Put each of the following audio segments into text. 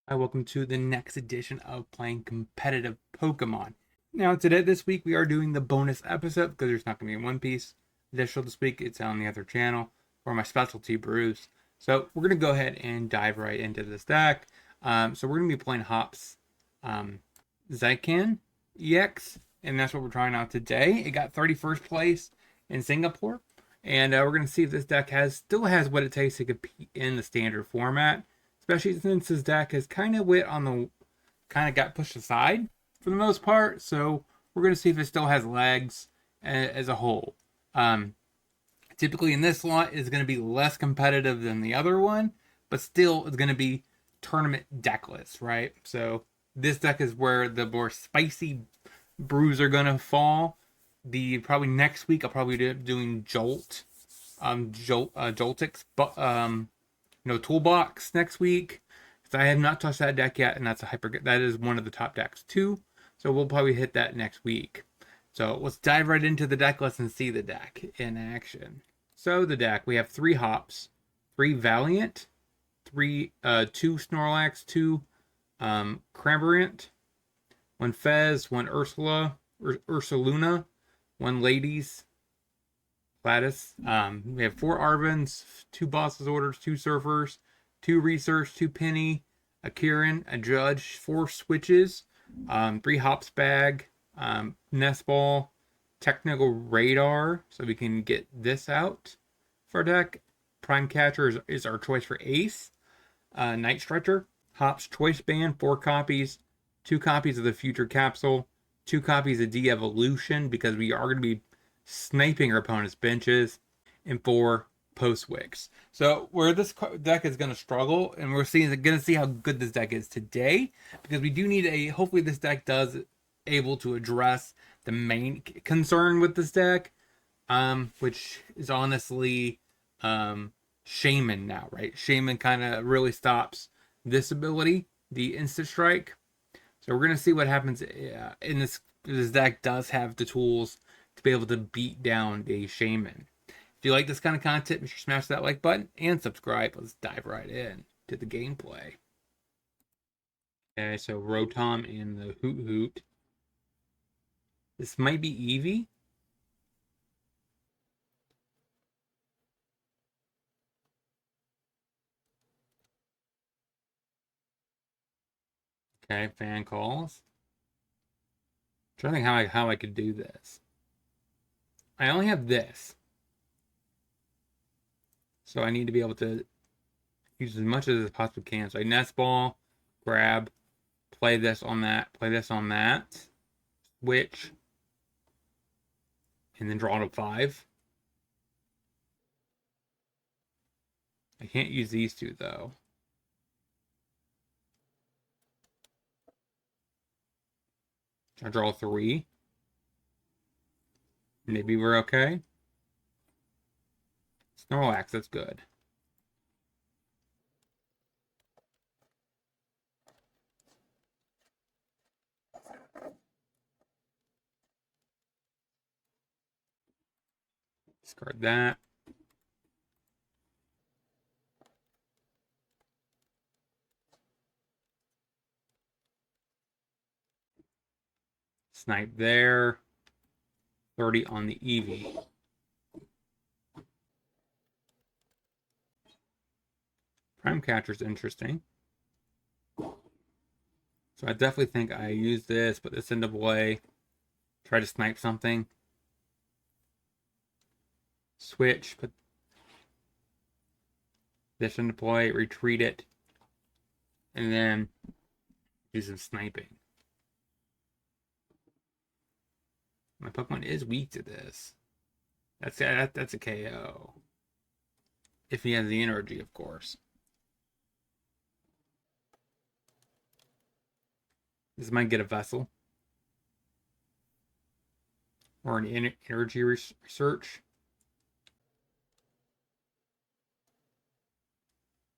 Hi, welcome to the next edition of playing competitive Pokemon. Now, this week, we are doing the bonus episode because there's not going to be One Piece additional this week. It's on the other channel for my specialty brews. So we're going to go ahead and dive right into this deck. So we're going to be playing Hop's Zacian EX, and that's what we're trying out today. It got 31st place in Singapore, and we're going to see if this deck still has what it takes to compete in the standard format, especially since his deck has kind of got pushed aside for the most part. So we're going to see if it still has legs as a whole. Um, Typically in this slot is going to be less competitive than the other one, but still it's going to be tournament deckless, right? So this deck is where the more spicy brews are going to fall. The probably next week I'll probably be doing Joltix, but toolbox next week. Because I have not touched that deck yet, and that is one of the top decks too. So we'll probably hit that next week. So let's dive right into the deck. Let's see the deck in action. So the deck, we have 3 Hops, 3 Valiant, 2 Snorlax, 2 Cramorant, 1 Fez, 1 Ursaluna, 1 Ladies, Gladys. We have 4 Arvins, 2 Boss's Orders, 2 Surfers, 2 Research, 2 Penny, a Kieran, a Judge, 4 Switches, 3 Hops Bag, Nest Ball, Technical Radar, so we can get this out for our deck. Prime Catcher is our choice for Ace. Night Stretcher, Hops Choice Band, 4 copies, 2 copies of the Future Capsule, 2 copies of De-Evolution, because we are going to be sniping our opponent's benches, and 4 Post Wicks. So where this deck is going to struggle, and we're going to see how good this deck is today, because we do need hopefully this deck does able to address the main concern with this deck, which is honestly Shaman now, right? Shaman kind of really stops this ability, the Instant Strike. So we're gonna see what happens in this. This deck does have the tools to be able to beat down the Shaman. If you like this kind of content, make sure to smash that like button and subscribe. Let's dive right in to the gameplay. Okay, so Rotom and the Hoot Hoot. This might be Eevee. Okay, fan calls. I'm trying to think how I could do this. I only have this, so I need to be able to use as much as I possibly can. So I nest ball, grab, play this on that, play this on that, switch, and then draw to 5. I can't use these 2 though. I draw 3. Maybe we're okay. Snorlax, that's good. Discard that. Snipe there. 30 on the Eevee. Prime Catcher's interesting. So I definitely think I use this, put this into play, try to snipe something. Switch, put this into play, retreat it, and then do some sniping. My Pokemon is weak to this. That's a KO. If he has the energy, of course. This might get a vessel. Or an energy research.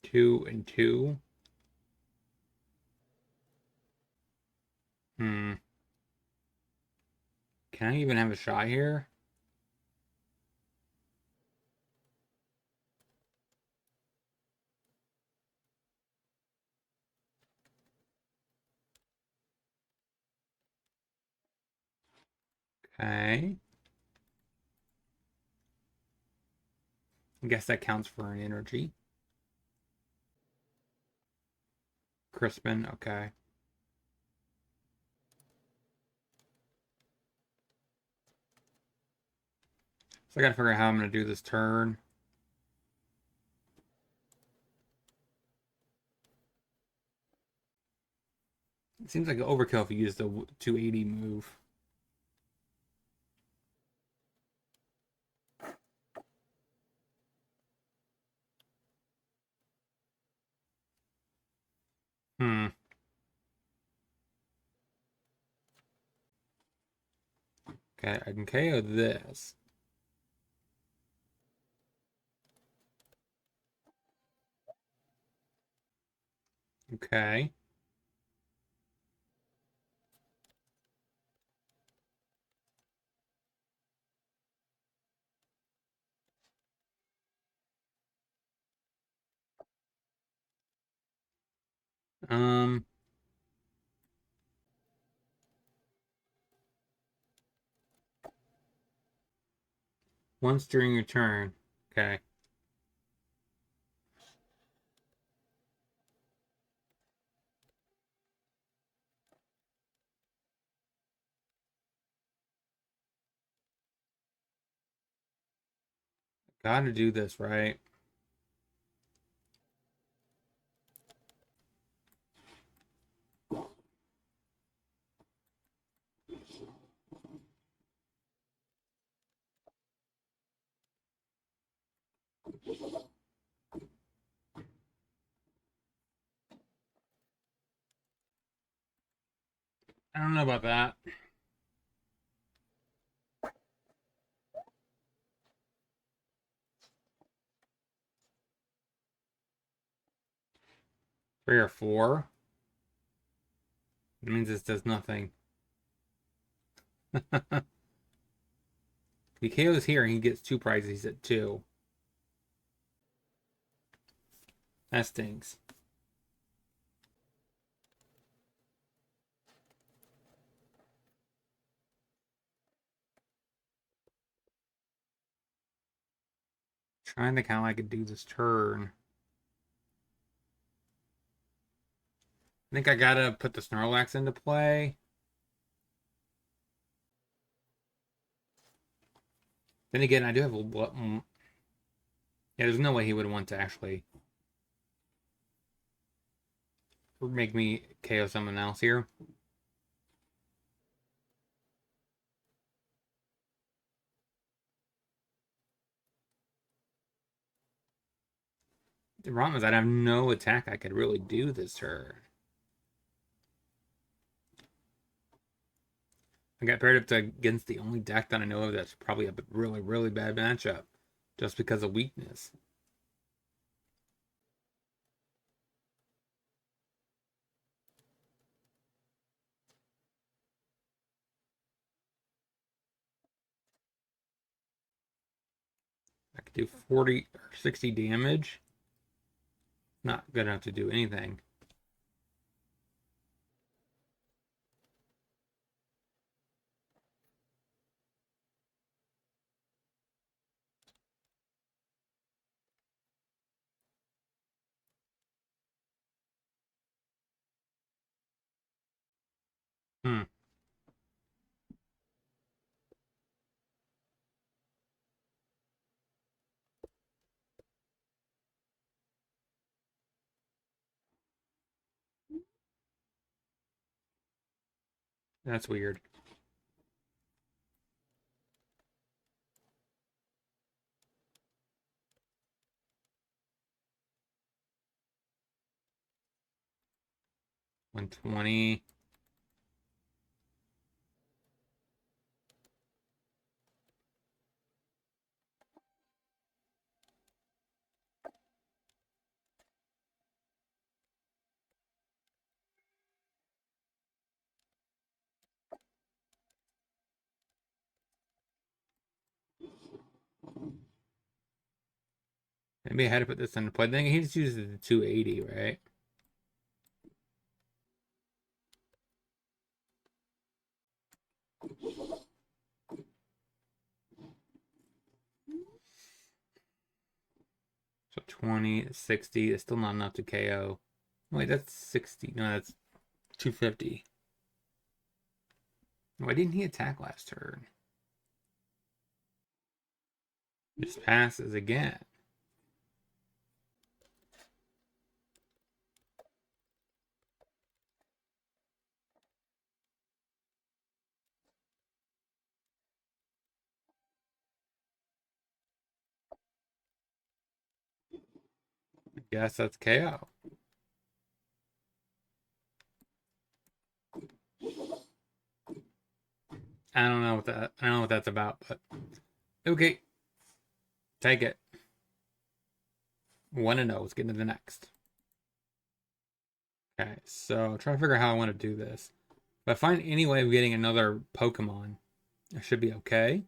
2 and 2. Can I even have a shot here? Okay. I guess that counts for an energy. Crispin, okay. So I gotta figure out how I'm gonna do this turn. It seems like overkill if you use the 280 move. Hmm. Okay, I can KO this. Okay. Um, once during your turn. Okay. Gotta do this, right? I don't know about that. Three or four. It means this does nothing. He KOs here and he gets two prizes. He's at two. That stings. Trying to count I could do this turn. I think I gotta put the Snorlax into play. Then again, I do have a lot. Yeah, there's no way he would want to actually make me KO someone else here. The problem is I'd have no attack I could really do this turn. I got paired up to against the only deck that I know of that's probably a really, really bad matchup just because of weakness. I could do 40 or 60 damage. Not good enough to do anything. Hmm, that's weird. One 20. Maybe I had to put this into play. Then he just uses the 280, right? 20, 60. It's still not enough to KO. Wait, that's 60. No, that's 250. Why didn't he attack last turn? Just passes again. I guess that's KO. I don't know what that's about, but okay. Take it. 1-0. Let's get into the next. Okay, so try to figure out how I want to do this. If I find any way of getting another Pokemon, I should be okay.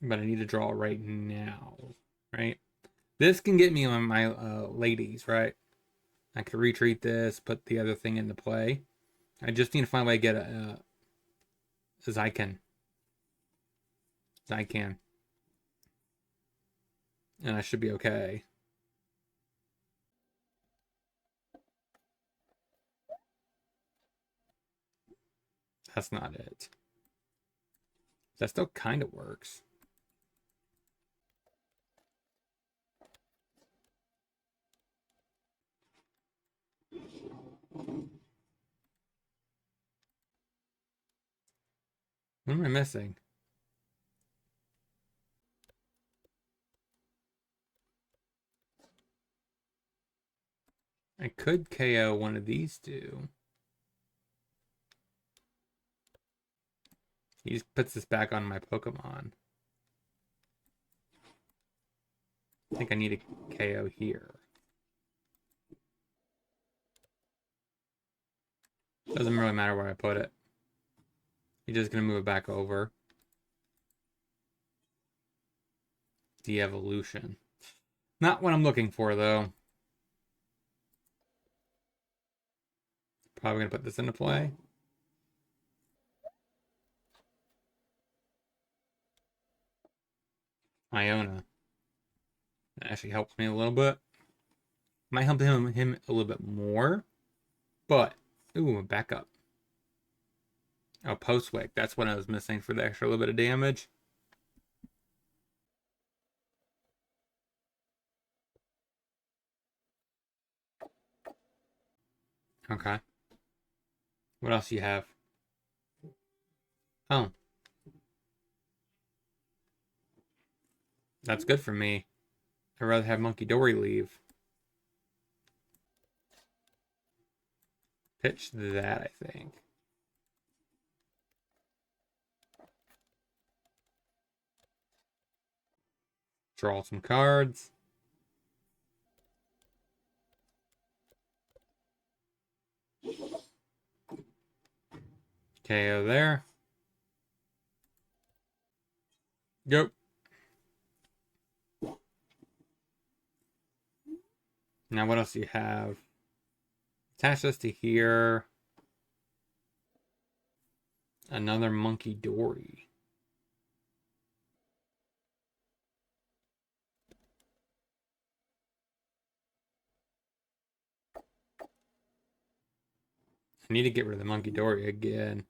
But I need to draw right now, right? This can get me on my ladies, right? I could retreat this, put the other thing into play. I just need to find a way to get a Zacian. Zacian. And I should be okay. That's not it. That still kind of works. What am I missing? I could KO one of these two. He just puts this back on my Pokemon. I think I need a KO here. Doesn't really matter where I put it. He's just going to move it back over. De-evolution. Not what I'm looking for, though. Probably going to put this into play. Iona. That actually helps me a little bit. Might help him a little bit more. But, ooh, back up. Oh, post-wick. That's what I was missing for the extra little bit of damage. Okay. What else do you have? Oh. That's good for me. I'd rather have Monkey Dory leave. Pitch that, I think. Draw some cards. KO there. Go. Now what else do you have? Attach this to here. Another Monkey Dory. I need to get rid of the Monkey Dory again.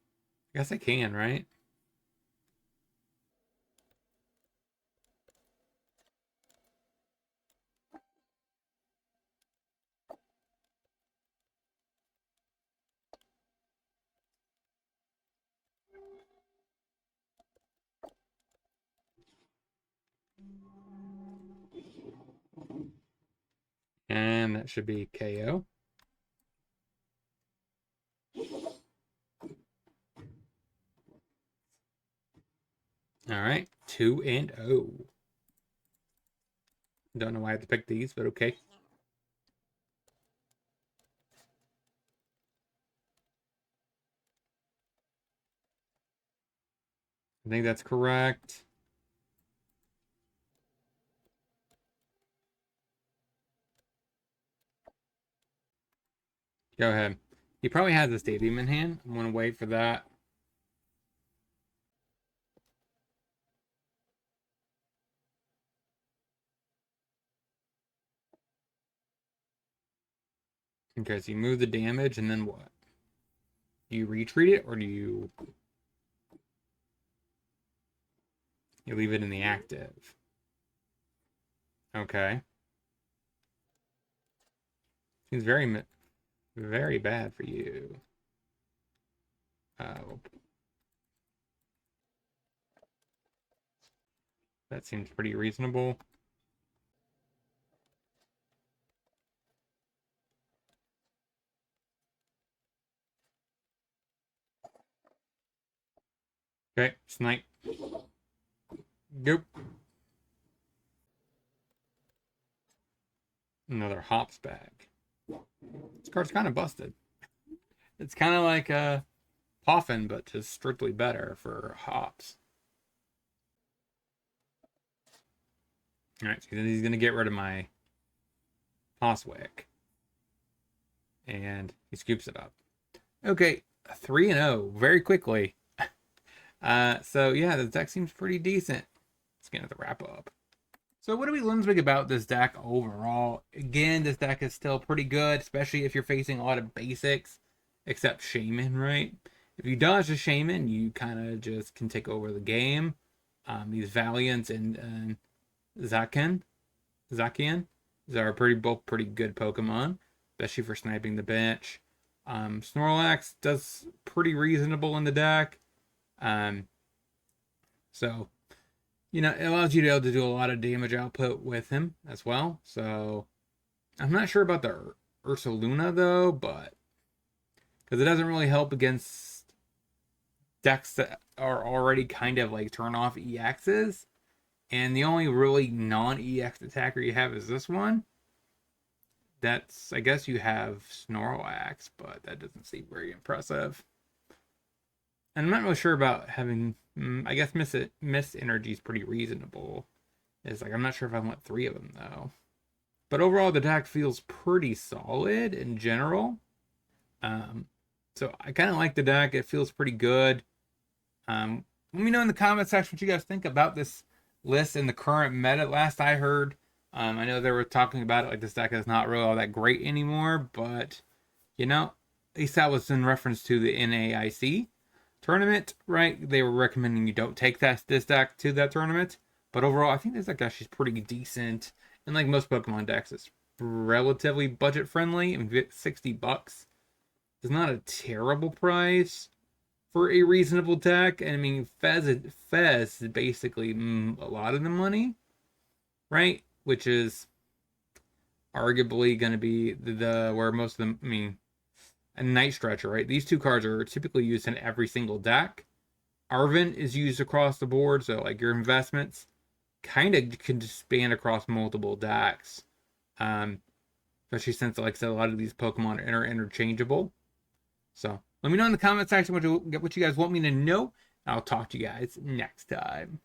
I guess I can, right? And that should be KO. All right, 2-0. Don't know why I had to pick these, but okay. I think that's correct. Go ahead. He probably has a stadium in hand. I'm going to wait for that. Okay, so you move the damage and then what? Do you retreat it or do you leave it in the active? Okay. Seems very bad for you. Uh, that seems pretty reasonable. Okay, snipe. Nope. Another hops bag. This card's kind of busted. It's kind of like a Poffin, but just strictly better for hops. All right, so he's gonna get rid of my Poswick, and he scoops it up. Okay, 3-0 very quickly. So yeah, the deck seems pretty decent. Let's get into the wrap up. So what do we learn about this deck overall? Again, this deck is still pretty good, especially if you're facing a lot of basics, except Shaman, right? If you dodge the Shaman, you kind of just can take over the game. These Valiants and Zacian, Zacian, are both pretty good Pokemon, especially for sniping the bench. Snorlax does pretty reasonable in the deck. Um, so it allows you to be able to do a lot of damage output with him as well. So I'm not sure about the Ursaluna though, but because it doesn't really help against decks that are already kind of like turn off EXs. And the only really non-EX attacker you have is this one. I guess you have Snorlax, but that doesn't seem very impressive. And I'm not really sure about having, I guess Miss Energy is pretty reasonable. It's like, I'm not sure if I want 3 of them though. But overall, the deck feels pretty solid in general. Um, so I kind of like the deck. It feels pretty good. Let me know in the comment section what you guys think about this list in the current meta. Last I heard, I know they were talking about it like this deck is not really all that great anymore, but at least that was in reference to the NAIC tournament, right? They were recommending you don't take this deck to that tournament. But overall, I think this deck actually is pretty decent. And like most Pokemon decks, it's relatively budget friendly. I mean, $60 is not a terrible price for a reasonable deck. And I mean, Fez is basically a lot of the money, right? Which is arguably going to be the where most of them. I mean, a Night Stretcher, right? These two cards are typically used in every single deck. Arven is used across the board, so like your investments kind of can just span across multiple decks. Especially since, like I said, a lot of these Pokemon are interchangeable. So let me know in the comment section what you guys want me to know. I'll talk to you guys next time.